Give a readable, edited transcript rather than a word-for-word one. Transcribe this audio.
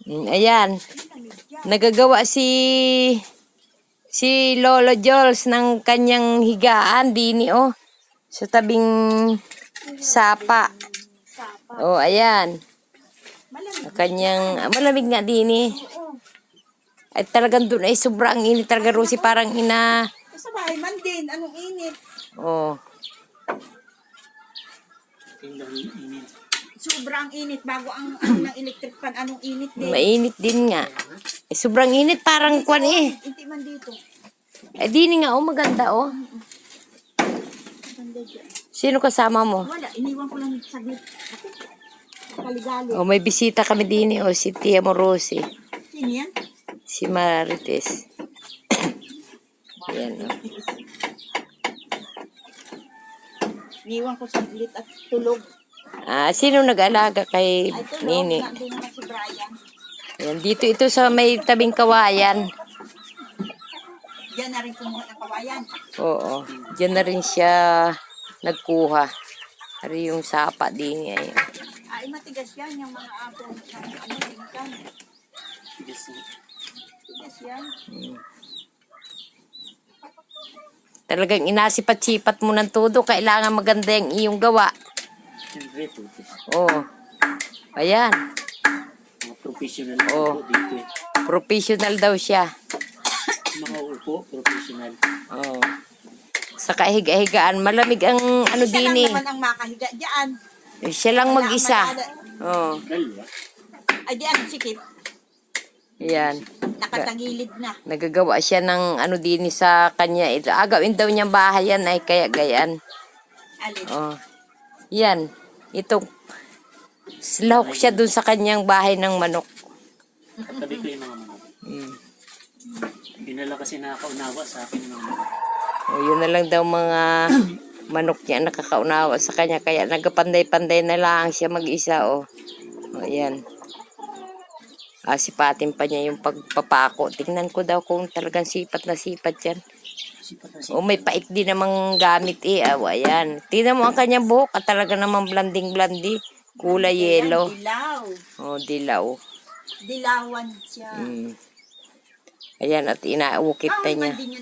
Ayan. Nagagawa si Lolo Jules ng kanyang higaan dini sa tabing sapa. Ayan. Kanyang malamig nga dini. Ay talagang doon ay sobrang init talaga, Rosie, parang Sa bahay man din, anong init? Sobrang init bago ang ng electric fan, anong init din. Mainit din nga. Sobrang init, parang kwan Inti man dito. dini nga maganda Ganda dyan. Sino kasama mo? Wala, iniwan ko lang saglit. Kaligali. May bisita kami dini si Tia mo, Rosie. Sino yan? Si Marites. Ayan Iniwan ko saglit at tulog. Sino nag-alaga kay Ay, tulog. Nini? Nandun naman si Brian. Ayan, dito ito sa may tabing kawayan. Diyan na rin kumuha ng kawayan. Oo. Diyan na rin siya nagkuha. Ari yung sapa din niya. Ay, matigas yan. Yung mga apong tingkan. Tigas yan. Talagang inasipat-sipat mo ng todo. Kailangan maganda yung iyong gawa. Ayan. Mga professional po dito. Professional daw siya. Mga upo, professional. Sa kahiga-higaan. Malamig ang Isa lang dini. naman ang makahiga dyan. Siya lang mag-isa. Dalawa. Ay, di ano, sikip. Ayan. Nakatagilid na. Nagagawa siya ng dini sa kanya. Gawin daw niyang bahay yan ay kaya gayan. Alin. Yan. Ito. Lahok siya dun sa kanyang bahay ng manok. Katabi ko yung mga manok. Dinala kasi nakakaunawa sa akin ng manok. Yun na lang daw mga manok niya nakakaunawa sa kanya. Kaya nagapanday-panday na lang siya mag-isa. Ayan. Sipatin pa niya yung pagpapako. Tingnan ko daw kung talagang sipat na sipat yan. May pait din namang gamit ayan. Tingnan mo ang kanyang buhok. Talaga namang blanding-blandi. Kulay yellow. Dilaw. Dilaw. Dilawan siya. Ayan, at inaukit na niya. Din yun